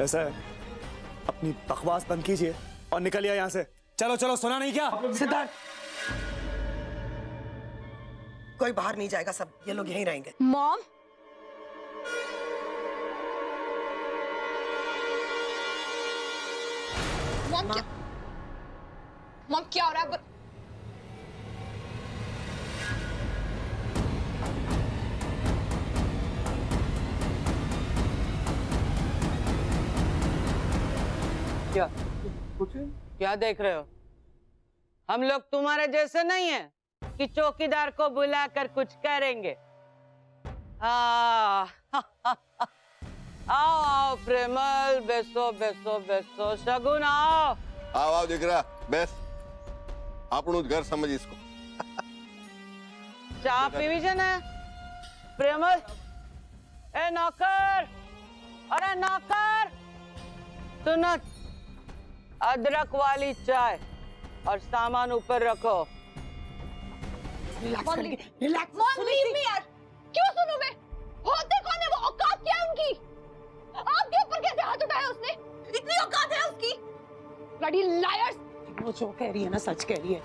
ऐसा है, अपनी बकवास बंद कीजिए और निकलिए यहाँ से। चलो चलो, सुना नहीं क्या? सिद्धार्थ, कोई बाहर नहीं जाएगा, सब ये लोग यहीं रहेंगे। मॉम, मॉम क्या हो रहा है? क्या कुछ क्या देख रहे हो? हम लोग तुम्हारे जैसे नहीं हैं कि चौकीदार को बुलाकर कुछ करेंगे। आओ आओ प्रेमल, बैसो बैसो बैसो। शगुन आओ आओ दिख रहा, बेस आपनु घर समझ इसको। चाय पीवी છે ને प्रेमल? ए नौकर, अरे नौकर, सुनो, अदरक वाली चाय और सामान ऊपर रखो। रिलैक्स करके, रिलैक्स। मॉम लीव मी यार, क्यों सुनूं मैं? होते कौन है वो? औकात क्या है उनकी? आपके ऊपर कैसे हाथ उठाया उसने? इतनी औकात है उसकी? Bloody lawyers! वो जो कह रही है ना सच कह रही है।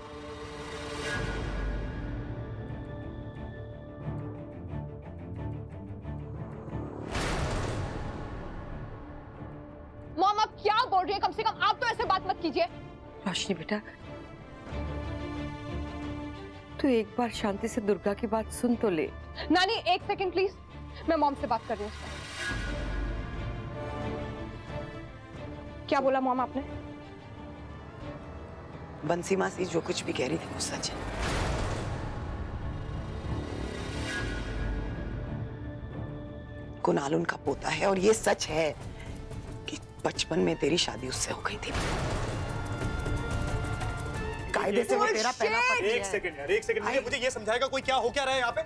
मॉम आप क्या बोल रही है? कम से कम आप तो ऐसे बात मत कीजिए। रोशनी बेटा, तू एक बार शांति से दुर्गा की बात सुन तो ले। नानी एक सेकंड प्लीज, मैं मॉम से बात कर रही हूँ। क्या बोला मॉम आपने? बंसी मासी जो कुछ भी कह रही थी वो सच है। कुणाल उनका पोता है और ये सच है कि बचपन में तेरी शादी उससे हो गई थी। कायदे से वो तेरा पहला पति है। एक सेकंड यार, एक सेकंड। मुझे ये समझाएगा कोई क्या हो क्या रहा है यहाँ पे?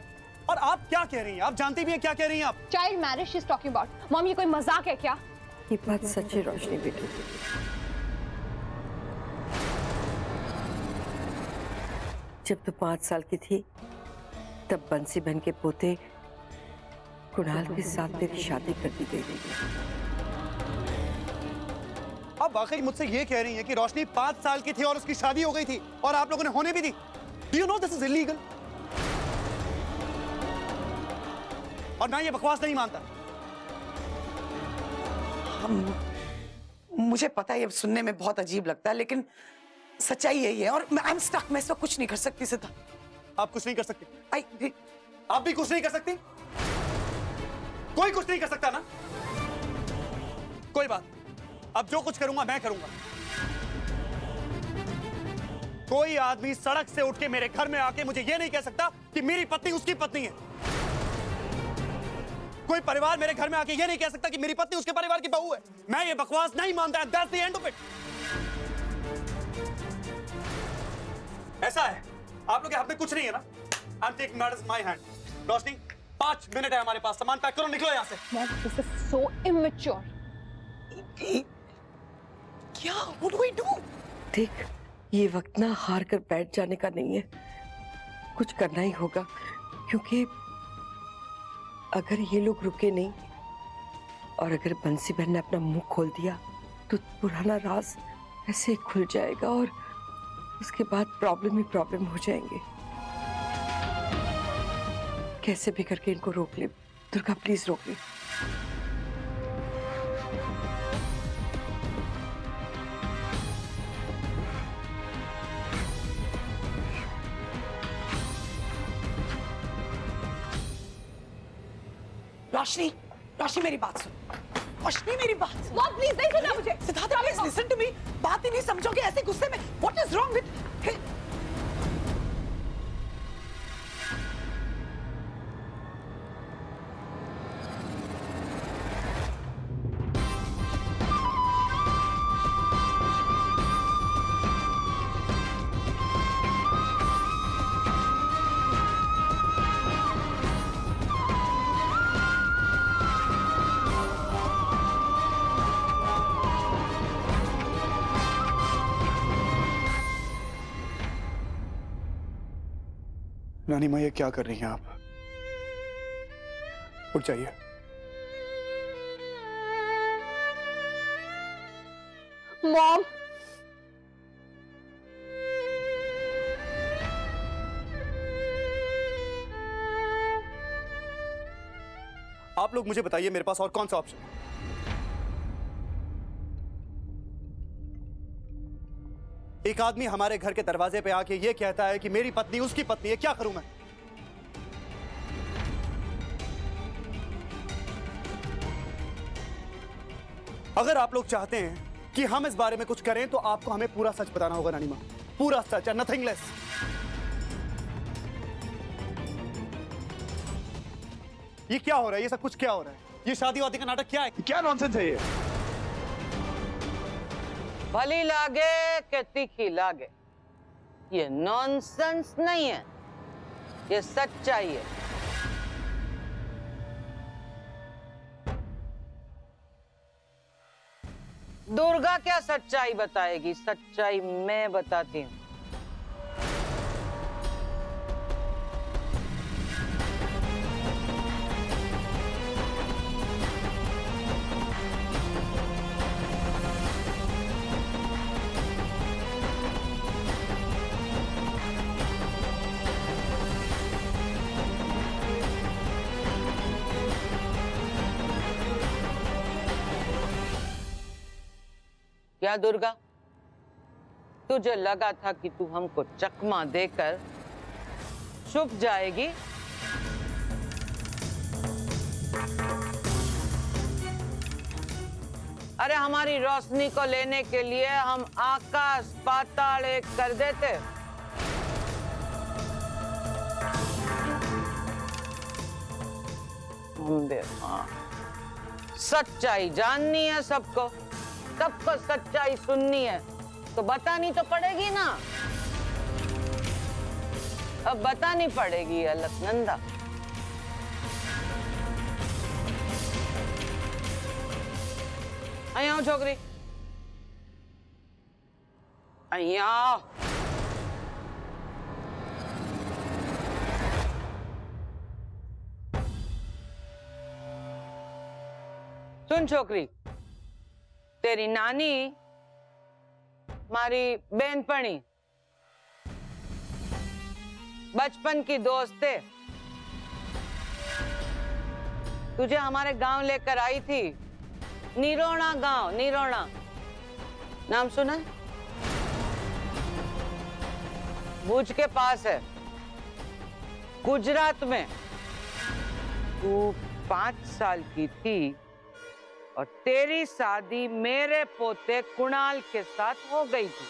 और आप क्या कह रही हैं? आप जानती भी हैं क्या कह रही हैं आप? Child marriage she is talking about. Mom ये कोई मजाक है क्या? ये बात सच है रोशनी बेटी। जब तू 5 साल की थी तब बंसी बहन के पोते कुणाल के साथ तेरी शादी कर दी गई। आप वाकई मुझसे ये कह रही हैं कि रोशनी 5 साल की थी और उसकी शादी हो गई थी और आप लोगों ने होने भी दी? Do you know this is illegal? और मैं ये बकवास नहीं मानता। मुझे पता है ये सुनने में बहुत अजीब लगता है लेकिन सच्चाई यही है और आई एम स्टक। मैं इसको कुछ नहीं कर सकती सिद्धार्थ। आप कुछ नहीं कर सकती? आई आप भी कुछ नहीं कर सकती? कोई कुछ नहीं कर सकता ना? कोई बात, अब जो कुछ करूंगा मैं करूंगा। कोई आदमी सड़क से उठ के मेरे घर में आके मुझे ये नहीं कह सकता कि मेरी पत्नी उसकी पत्नी है। कोई परिवार मेरे घर में आके ये नहीं कह सकता कि मेरी पत्नी उसके परिवार की बहू है। मैं ये बकवास नहीं मानता। That's the end of it. ऐसा है, आप लोग के हाथ में कुछ नहीं है ना? I am taking matters in my hand. Roshni 5 minute है हमारे पास, सामान पैक करो, निकलो यहाँ से। Mom this is so immature. क्या? What do we do? देख, ये वक्त ना हार कर बैठ जाने का नहीं है, कुछ करना ही होगा। क्योंकि अगर ये लोग रुके नहीं और अगर बंसी बहन ने अपना मुंह खोल दिया तो पुराना राज ऐसे खुल जाएगा और उसके बाद प्रॉब्लम ही प्रॉब्लम हो जाएंगे। कैसे भी करके इनको रोक ले। दुर्गा प्लीज रोक ले। रोशनी, रोशनी मेरी बात सुन। रोशनी मेरी बात सुन। मॉम प्लीज नहीं सुनना मुझे। Siddharth please listen to me. बात ही नहीं समझोगे ऐसे गुस्से में? व्हाट इज रॉन्ग विद नानी माँ, ये क्या कर रही हैं आप? उठ जाइए। मॉम। आप लोग मुझे बताइए मेरे पास और कौन सा ऑप्शन है? एक आदमी हमारे घर के दरवाजे पे आके ये कहता है कि मेरी पत्नी उसकी पत्नी है, क्या करूं मैं? अगर आप लोग चाहते हैं कि हम इस बारे में कुछ करें तो आपको हमें पूरा सच बताना होगा रानी मां, पूरा सच है, नथिंग लेस। ये क्या हो रहा है? ये सब कुछ क्या हो रहा है? ये शादी वादी का नाटक क्या है? क्या नॉनसेंस है ये? भली लागे कि तीखी लागे, ये नॉनसेंस नहीं है, ये सच्चाई है। दुर्गा क्या सच्चाई बताएगी? सच्चाई मैं बताती हूँ। क्या दुर्गा, तुझे लगा था कि तू हमको चकमा देकर छुप जाएगी? अरे हमारी रोशनी को लेने के लिए हम आकाश पाताल एक कर देते। हाँ, सच्चाई जाननी है सबको, सबको सच्चाई सुननी है, तो बतानी तो पड़ेगी ना। अब बतानी पड़ेगी अलकनंदा। અહીંયા छोकरी, અહીંયા सुन छोकरी, तेरी नानी मारी बहनपणी, बचपन की दोस्त है, तुझे हमारे गांव लेकर आई थी। निरोणा गांव, निरोणा नाम सुना? भुज के पास है, गुजरात में। तू 5 साल की थी और तेरी शादी मेरे पोते कुणाल के साथ हो गई थी।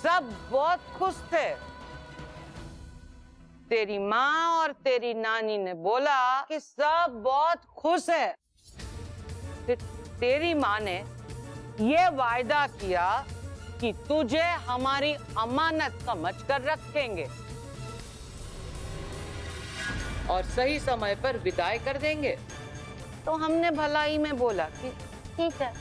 सब बहुत खुश थे। तेरी माँ और तेरी नानी ने बोला कि सब बहुत खुश है। फिर तेरी माँ ने ये वायदा किया कि तुझे हमारी अमानत समझकर रखेंगे और सही समय पर विदाई कर देंगे। तो हमने भलाई में बोला कि ठीक है,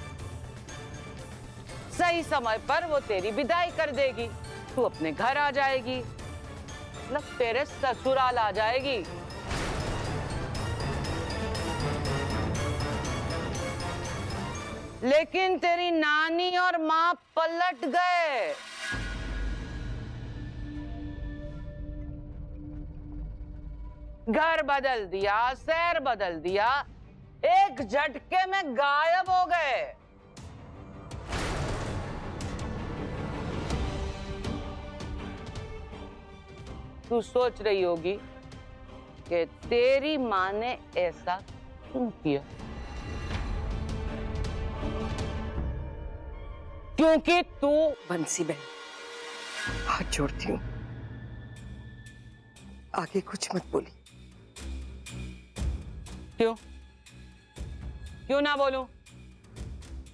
सही समय पर वो तेरी विदाई कर देगी, तू अपने घर आ जाएगी, मतलब तेरे ससुराल आ जाएगी। लेकिन तेरी नानी और माँ पलट गए। घर बदल दिया, शहर बदल दिया, एक झटके में गायब हो गए। तू सोच रही होगी कि तेरी माँ ने ऐसा क्यों किया? क्योंकि तू बंसी बहन, हाथ जोड़ती हूँ, आगे कुछ मत बोली। क्यों क्यों ना बोलूं?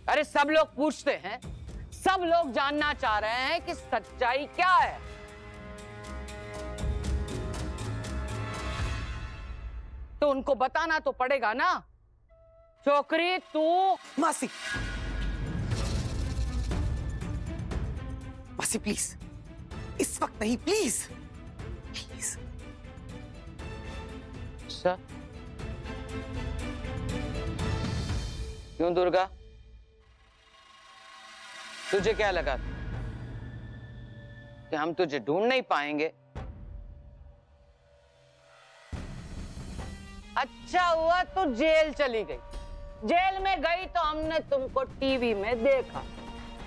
अरे सब लोग पूछते हैं, सब लोग जानना चाह रहे हैं कि सच्चाई क्या है। तो उनको बताना तो पड़ेगा ना। छोकरी तू मासी, मासी प्लीज इस वक्त नहीं, प्लीज प्लीज। अच्छा क्यों दुर्गा, तुझे क्या लगा कि हम तुझे ढूंढ नहीं पाएंगे? अच्छा हुआ तू जेल चली गई। जेल में गई तो हमने तुमको टीवी में देखा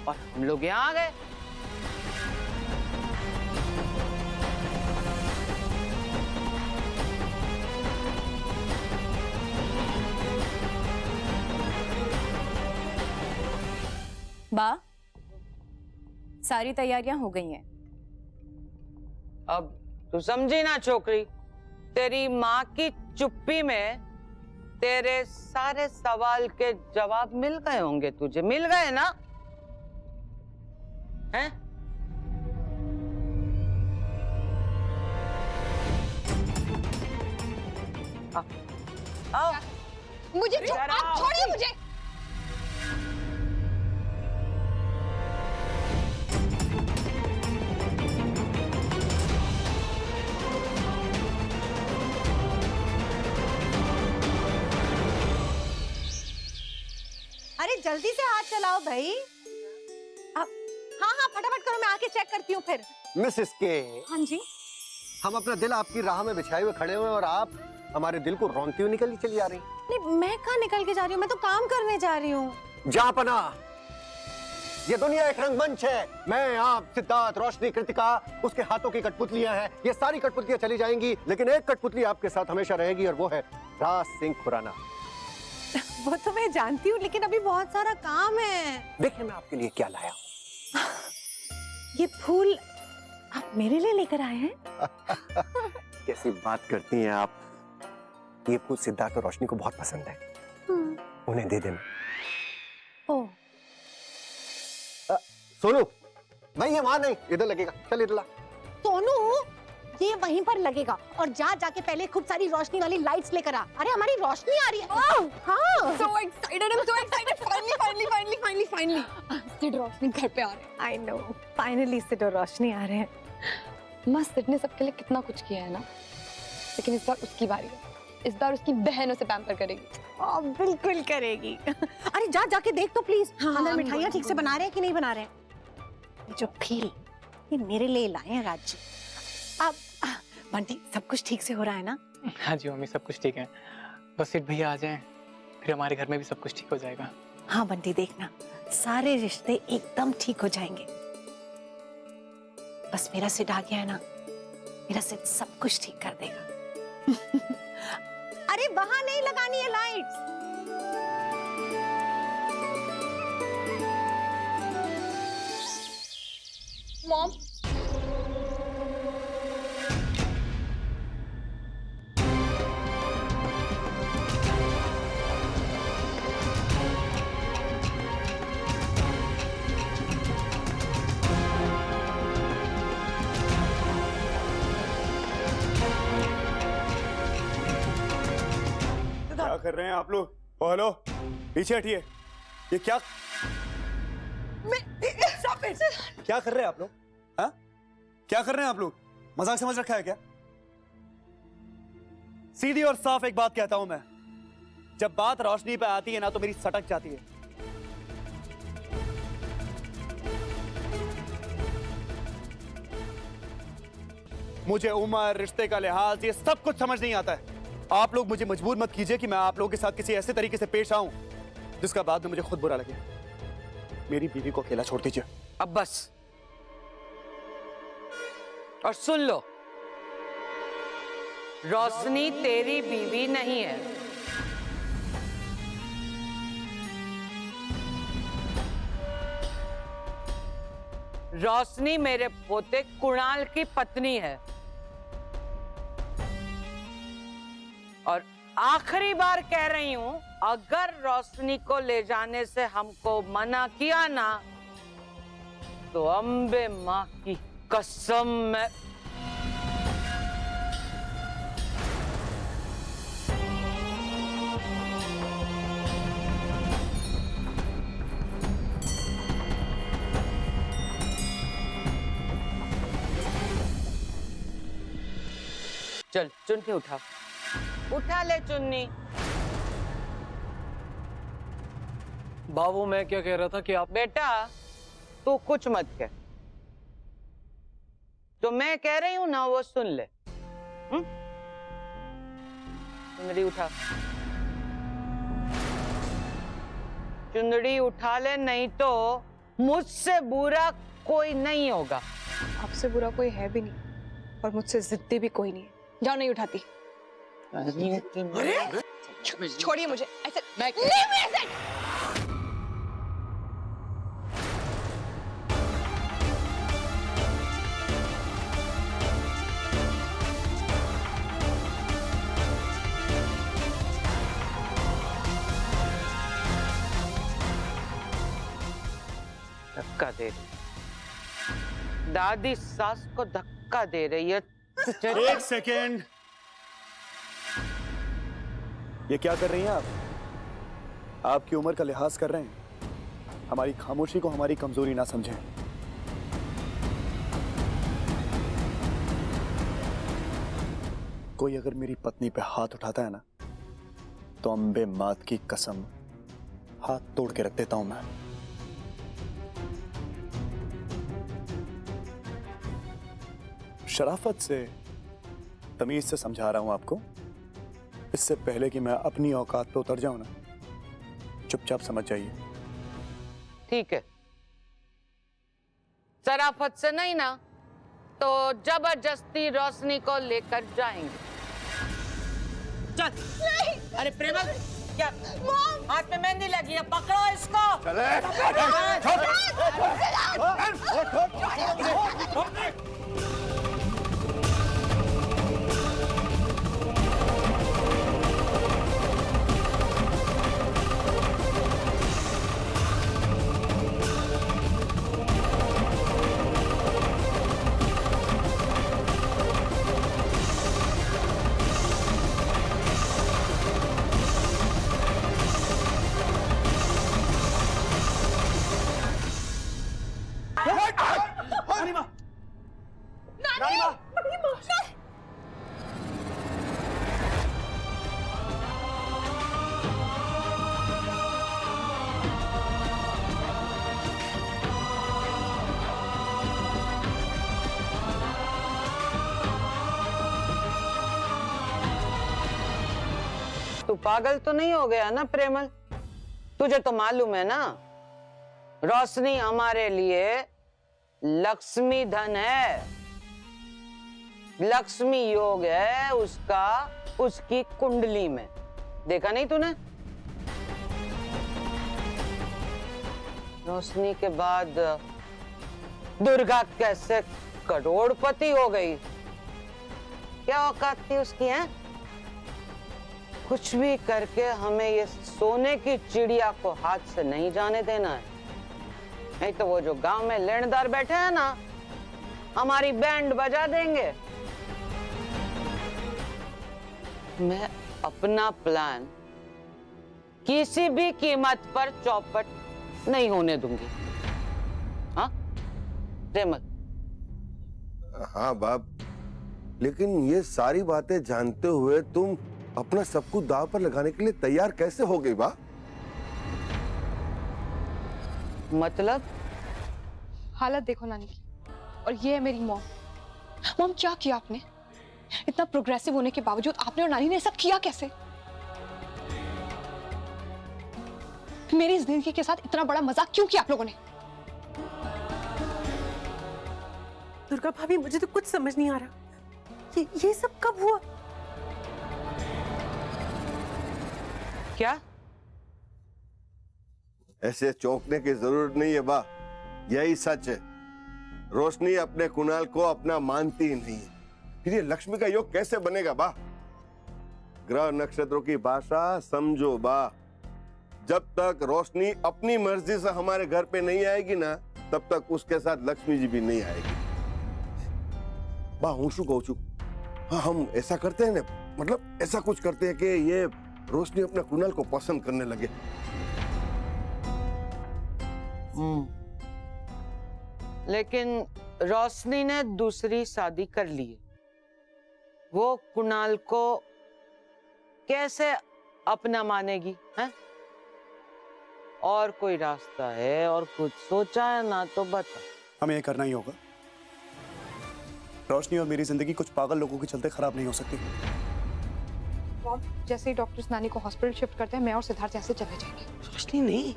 और हम लोग यहां आ गए। बा, सारी तैयारियां हो गई हैं। अब तू समझी ना छोकरी, तेरी माँ की चुप्पी में तेरे सारे सवाल के जवाब मिल गए होंगे। तुझे मिल गए ना? हैं? आओ। मुझे आप छोड़िए मुझे। अरे जल्दी से हाथ चलाओ भाई। अब हाँ हाँ फटाफट करो, मैं आके चेक करती हूँ फिर। मिसेस के, हाँ जी। हम अपना दिल आपकी राह में बिछाए हुए खड़े हुए और आप हमारे दिल को रौंदती हुई निकली चली आ रही। नहीं मैं कहाँ निकल के जा रही हूँ, मैं तो काम करने जा रही हूँ। जापना, ये दुनिया एक रंगमंच है। मैं, आप, सिद्धार्थ, रोशनी, कृतिका, उसके हाथों की कठपुतलियां हैं। ये सारी कठपुतलियां चली जाएंगी, लेकिन एक कठपुतली आपके साथ हमेशा रहेगी और वो है राज सिंह खुराना। वो तो मैं जानती हूँ, लेकिन अभी बहुत सारा काम है। देखिए मैं आपके लिए क्या लाया हूँ। ये फूल आप मेरे लिए लेकर आए हैं? कैसी बात करती हैं आप। ये फूल सिद्धार्थ और रोशनी को बहुत पसंद है, उन्हें दे देना। ओह सोनू भाई, ये वहां नहीं, इधर लगेगा। चल इधर ला। सोनू, ये वहीं पर लगेगा और जाके पहले खूब सारी रोशनी वाली लाइट्स लेकर आ। अरे हमारी रोशनी आ रही है। हाँ। So excited, I'm so excited. Finally. Sid रोशनी घर पे आ रहे हैं। I know. Finally सिड और रोशनी आ रहे हैं। मस्त सिड ने सबके लिए कितना कुछ किया है ना, लेकिन इस बार उसकी बारी है। इस बार उसकी बहन उसे पैम्पर करेगी। बिल्कुल करेगी। अरे जाके देख तो प्लीज। हाँ, अंदर हाँ, मिठाइयाँ ठीक से बना रहे हैं कि नहीं बना रहे हैं? ये जो फील, ये मेरे लिए लाए हैं राज। अब बंटी, सब कुछ ठीक से हो रहा है ना? हाँ जी मम्मी, सब कुछ ठीक है। बस सिर्फ भैया आ जाएं, फिर हमारे घर में भी सब कुछ ठीक हो जाएगा। हाँ बंटी, देखना सारे रिश्ते एकदम ठीक हो जाएंगे। बस मेरा सिड आ गया है ना, मेरा सिड सब कुछ ठीक कर देगा। अरे वहां नहीं लगानी है लाइट्स। मॉम, क्या कर रहे हैं आप लोग? ओ हेलो, पीछे हटिए। ये क्या क्या कर रहे हैं आप लोग? हाँ, क्या कर रहे हैं आप लोग? मजाक समझ रखा है क्या? सीधी और साफ एक बात कहता हूं मैं, जब बात रोशनी पे आती है ना तो मेरी सटक जाती है। मुझे उम्र, रिश्ते का लिहाज, ये सब कुछ समझ नहीं आता है। आप लोग मुझे मजबूर मत कीजिए कि मैं आप लोगों के साथ किसी ऐसे तरीके से पेश आऊं जिसका बाद में मुझे खुद बुरा लगे। मेरी बीवी को अकेला छोड़ दीजिए। अब बस, और सुन लो, रोशनी तेरी बीवी नहीं है। रोशनी मेरे पोते कुणाल की पत्नी है। और आखिरी बार कह रही हूं, अगर रोशनी को ले जाने से हमको मना किया ना तो अम्बे मां की कसम मैं चल चुन्नी उठा, उठा ले चुन्नी। बाबू मैं क्या कह रहा था कि आप बेटा तू कुछ मत कह, जो मैं कह रही हूं ना वो सुन ले। चुंदड़ी उठा, चुंदड़ी उठा ले, नहीं तो मुझसे बुरा कोई नहीं होगा। आपसे बुरा कोई है भी नहीं और मुझसे जिद्दी भी कोई नहीं है। जाओ, नहीं उठाती। छोड़िए मुझे, ऐसे नहीं मैं ऐसे। धक्का दे रही, दादी सास को धक्का दे रही है। एक सेकेंड, ये क्या कर रही हैं आप? आपकी उम्र का लिहाज कर रहे हैं। हमारी खामोशी को हमारी कमजोरी ना समझें। कोई अगर मेरी पत्नी पे हाथ उठाता है ना, तो अंबे मात की कसम हाथ तोड़ के रख देता हूं मैं। शराफत से, तमीज से समझा रहा हूं आपको। इससे पहले कि मैं अपनी औकात पे उतर जाऊं ना, चुपचाप समझ जाइए। ठीक है, शराफत से नहीं ना तो जबरदस्ती रोशनी को लेकर जाएंगे। चल। नहीं। अरे प्रेमल, क्या हाथ में मेहंदी लगी है, पकड़ो इसको। चले। तू पागल तो नहीं हो गया ना प्रेमल? तुझे तो मालूम है ना, रोशनी हमारे लिए लक्ष्मी धन है, लक्ष्मी योग है उसका, उसकी कुंडली में। देखा नहीं तूने? रोशनी के बाद दुर्गा कैसे करोड़पति हो गई। क्या औकात थी उसकी, है? कुछ भी करके हमें ये सोने की चिड़िया को हाथ से नहीं जाने देना है, नहीं तो वो जो गांव में लेनदार बैठे हैं ना, हमारी बैंड बजा देंगे। मैं अपना प्लान किसी भी कीमत पर चौपट नहीं होने दूंगी। हाँ प्रेमल? हाँ बाप, लेकिन ये सारी बातें जानते हुए तुम अपना सब कुछ दांव पर लगाने के लिए तैयार कैसे हो गई बा? मतलब? हालत देखो नानी की, और ये है मेरी मॉम। मॉम क्या किया आपने? इतना प्रोग्रेसिव होने के बावजूद आपने और नानी ने सब किया कैसे? मेरी जिंदगी के साथ इतना बड़ा मजाक क्यों किया आप लोगों ने? दुर्गा भाभी, मुझे तो कुछ समझ नहीं आ रहा। ये सब कब हुआ? क्या? ऐसे चौंकने की जरूरत नहीं है बा, यही सच है। रोशनी अपने कुणाल को अपना मानती ही नहीं है, फिर ये लक्ष्मी का योग कैसे बनेगा बा? ग्रह नक्षत्रों की भाषा समझो बा। जब तक रोशनी अपनी मर्जी से हमारे घर पे नहीं आएगी ना, तब तक उसके साथ लक्ष्मी जी भी नहीं आएगी। बा हूं शू कहूं छू, हाँ हम ऐसा करते हैं ना, मतलब ऐसा कुछ करते हैं कि ये रोशनी अपने कुणाल को पसंद करने लगे। लेकिन रोशनी ने दूसरी शादी कर ली है, वो कुणाल को कैसे अपना मानेगी, हैं? और कोई रास्ता है और कुछ सोचा है ना तो बता। हमें ये करना ही होगा। रोशनी और मेरी जिंदगी कुछ पागल लोगों के चलते खराब नहीं हो सकती। जैसे ही डॉक्टर्स नानी को हॉस्पिटल शिफ्ट करते हैं, मैं और सिद्धार्थ ऐसे चले जाएंगे। रोशनी नहीं,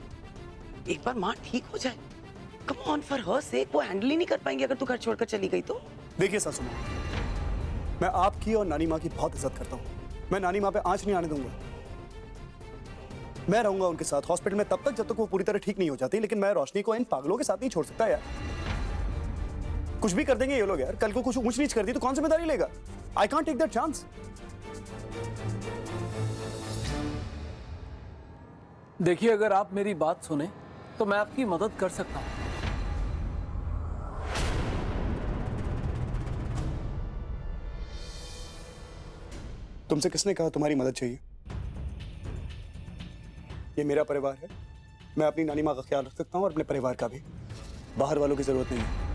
एक बार माँ ठीक हो जाए, कम ऑन फॉर हर सेक, वो हैंडल ही नहीं कर पाएंगे अगर तू घर छोड़कर चली गई तो। देखिए सासू माँ, मैं आपकी और नानी माँ की बहुत इज्जत करता हूँ। मैं नानी माँ पे आंच नहीं आने दूंगा। मैं रहूंगा उनके साथ हॉस्पिटल में तब तक जब तक वो पूरी तरह ठीक नहीं हो जाती, लेकिन मैं रोशनी को इन पागलों के साथ नहीं छोड़ सकता यार। कुछ भी कर देंगे ये लोग यार, कल को कुछ ऊंच नीच कर दी तो कौन जिम्मेदारी लेगा? I can't take that chance. देखिए, अगर आप मेरी बात सुने तो मैं आपकी मदद कर सकता हूं। तुमसे किसने कहा तुम्हारी मदद चाहिए? ये मेरा परिवार है, मैं अपनी नानी माँ का ख्याल रख सकता हूँ और अपने परिवार का भी। बाहर वालों की जरूरत नहीं है।